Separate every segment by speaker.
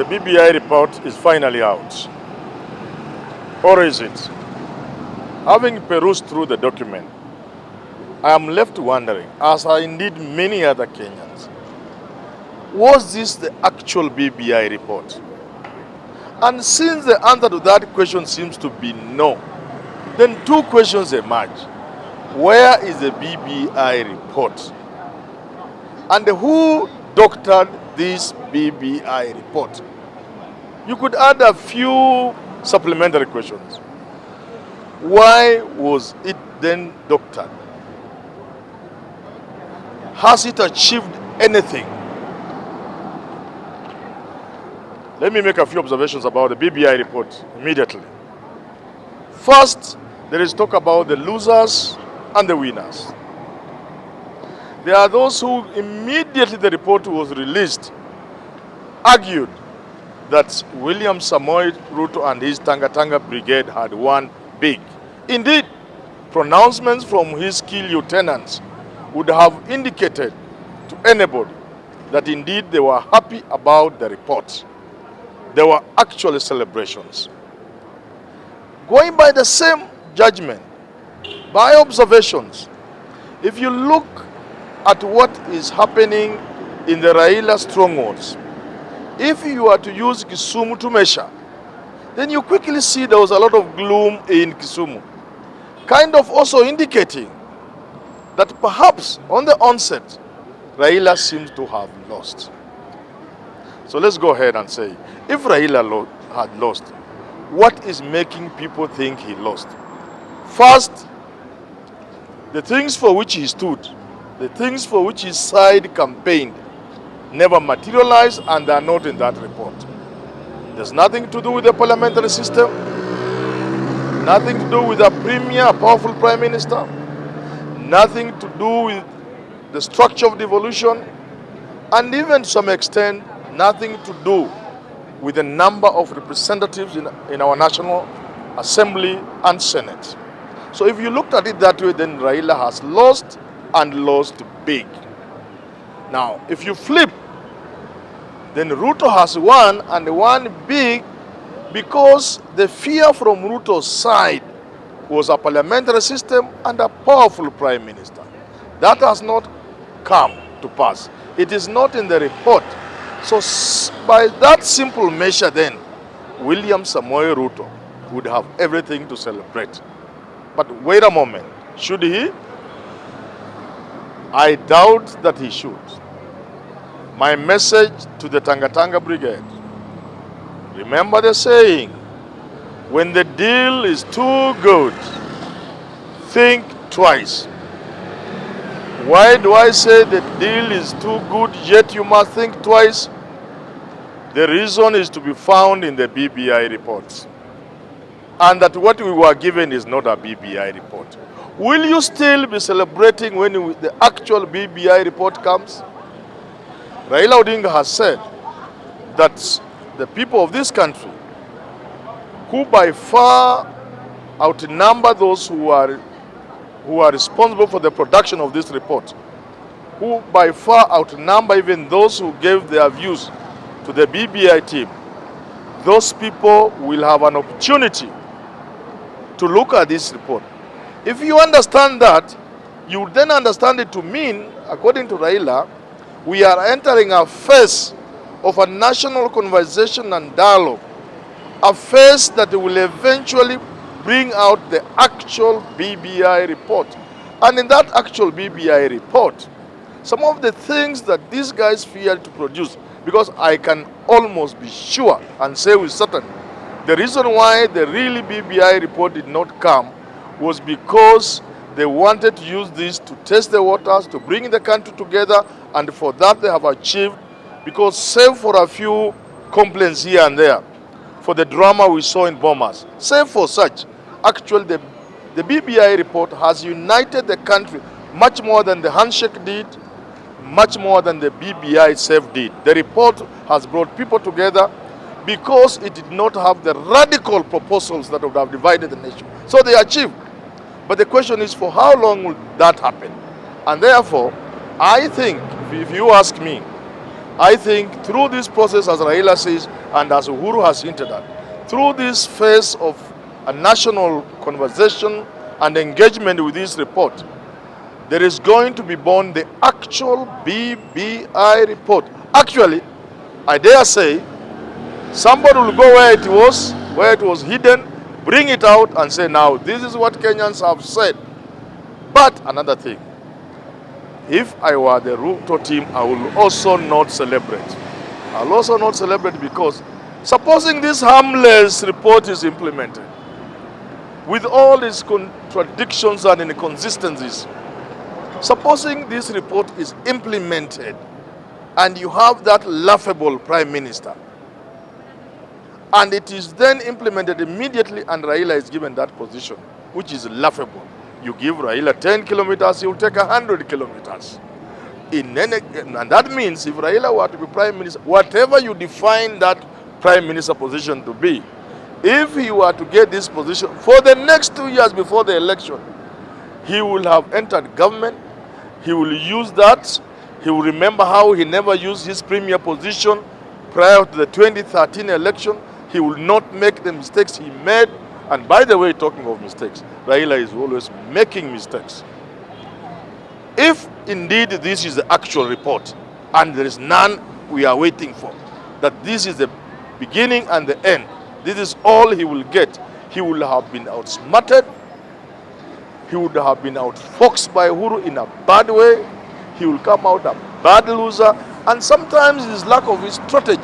Speaker 1: BBI report is finally out. Or is it? Having perused through the document, I am left wondering, as are indeed many other Kenyans, was this the actual BBI report? And since the answer to that question seems to be no, then two questions emerge. Where is the BBI report? And who doctored this BBI report? You could add a few supplementary questions. Why was it then doctored? Has it achieved anything? Let me make a few observations about the BBI report immediately. First, there is talk about the losers and the winners. There are those who immediately the report was released argued that William Samoei Ruto and his Tanga Tanga brigade had won big. Indeed, pronouncements from his key lieutenants would have indicated to anybody that indeed they were happy about the report. There were actually celebrations. Going by the same judgment, by observations, if you look at what is happening in the Raila strongholds, if you are to use Kisumu to measure, then you quickly see there was a lot of gloom in Kisumu, kind of also indicating that perhaps on the onset, Raila seems to have lost. So let's go ahead and say, if Raila had lost, what is making people think he lost? First, the things for which he stood, the things for which his side campaigned, never materialized and are not in that report. There's nothing to do with the parliamentary system, nothing to do with a premier, a powerful prime minister, nothing to do with the structure of devolution, and even to some extent, nothing to do with the number of representatives in our National Assembly and Senate. So if you looked at it that way, then Raila has lost and lost big. Now, if you flip, then Ruto has won and won big because the fear from Ruto's side was a parliamentary system and a powerful prime minister. That has not come to pass. It is not in the report. So by that simple measure then, William Samoei Ruto would have everything to celebrate. But wait a moment, should he? I doubt that he should. My message to the Tanga Tanga brigade, remember the saying, when the deal is too good, think twice. Why do I say the deal is too good, yet you must think twice? The reason is to be found in the BBI reports. And that what we were given is not a BBI report. Will you still be celebrating when the actual BBI report comes? Raila Odinga has said that the people of this country, who by far outnumber those who are responsible for the production of this report, who by far outnumber even those who gave their views to the BBI team, those people will have an opportunity to look at this report. If you understand that, you then understand it to mean, according to Raila, we are entering a phase of a national conversation and dialogue, a phase that will eventually bring out the actual BBI report. And in that actual BBI report, some of the things that these guys feared to produce, because I can almost be sure and say with certainty, the reason why the really BBI report did not come was because they wanted to use this to test the waters, to bring the country together, and for that they have achieved, because save for a few complaints here and there, for the drama we saw in Bomas, save for such, actually the BBI report has united the country much more than the handshake did, much more than the BBI itself did. The report has brought people together because it did not have the radical proposals that would have divided the nation. So they achieved. But the question is, for how long will that happen? And therefore, I think, if you ask me, I think through this process, as Raila says, and as Uhuru has hinted at, through this phase of a national conversation and engagement with this report, there is going to be born the actual BBI report. Actually, I dare say, somebody will go where it was hidden, bring it out and say, now, this is what Kenyans have said. But another thing, if I were the Ruto team, I will also not celebrate. I'll also not celebrate because supposing this harmless report is implemented, with all its contradictions and inconsistencies, supposing this report is implemented and you have that laughable prime minister, and it is then implemented immediately and Raila is given that position, which is laughable. You give Raila 10 kilometers, he will take 100 kilometers. And that means if Raila were to be prime minister, whatever you define that prime minister position to be, if he were to get this position for the next 2 years before the election, he will have entered government, he will use that, he will remember how he never used his premier position prior to the 2013 election. He will not make the mistakes he made. And by the way, talking of mistakes, Raila is always making mistakes. If indeed this is the actual report, and there is none we are waiting for, that this is the beginning and the end, this is all he will get, he will have been outsmarted, he would have been outfoxed by Uhuru in a bad way, he will come out a bad loser, and sometimes it is lack of his strategy,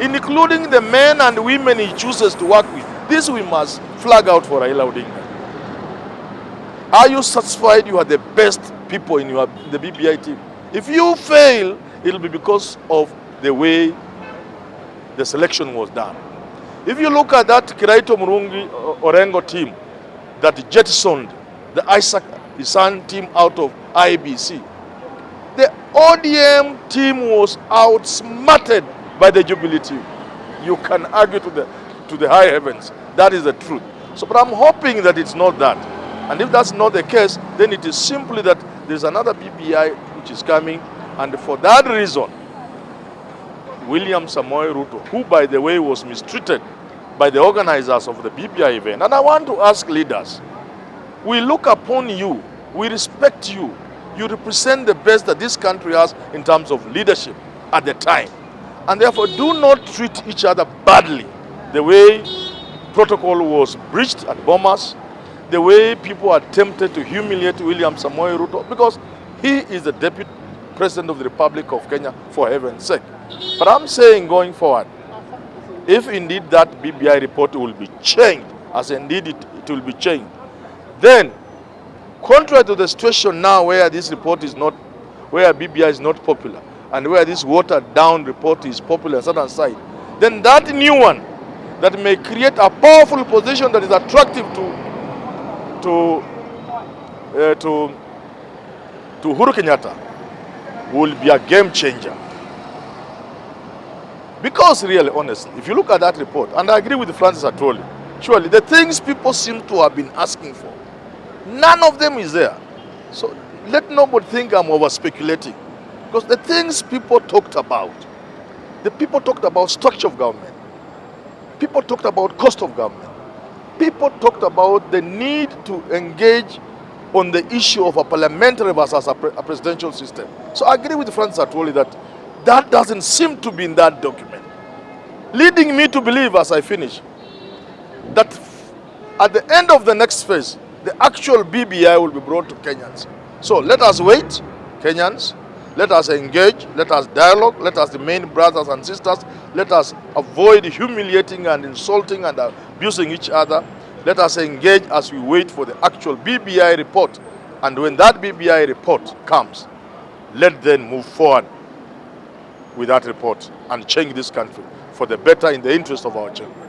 Speaker 1: including the men and women he chooses to work with. This we must flag out for Raila Odinga. Are you satisfied you are the best people in the BBI team? If you fail, it will be because of the way the selection was done. If you look at that Kiraito Murungi Orengo team that jettisoned the Isaac Isan team out of IBC, the ODM team was outsmarted by the Jubilee team. You can argue to the high heavens. That is the truth. So, but I'm hoping that it's not that. And if that's not the case, then it is simply that there's another BBI which is coming. And for that reason, William Samoei Ruto, who by the way was mistreated by the organizers of the BBI event. And I want to ask leaders, we look upon you, we respect you. You represent the best that this country has in terms of leadership at the time. And therefore, do not treat each other badly. The way protocol was breached at Bomas, the way people attempted to humiliate William Samoei Ruto, because he is the Deputy President of the Republic of Kenya, for heaven's sake. But I'm saying going forward, if indeed that BBI report will be changed, as indeed it will be changed, then contrary to the situation now where this report is not, where BBI is not popular, and where this watered down report is popular on certain side, then that new one that may create a powerful position that is attractive to Uhuru Kenyatta will be a game changer. Because really, honestly, if you look at that report, and I agree with Francis Atwoli, surely the things people seem to have been asking for, none of them is there. So let nobody think I'm over speculating. Because the things people talked about, the people talked about structure of government, people talked about cost of government, people talked about the need to engage on the issue of a parliamentary versus a presidential system. So I agree with Francis Atwoli that that doesn't seem to be in that document. Leading me to believe, as I finish, that at the end of the next phase, the actual BBI will be brought to Kenyans. So let us wait, Kenyans. Let us engage, let us dialogue, let us remain brothers and sisters. Let us avoid humiliating and insulting and abusing each other. Let us engage as we wait for the actual BBI report. And when that BBI report comes, let them move forward with that report and change this country for the better in the interest of our children.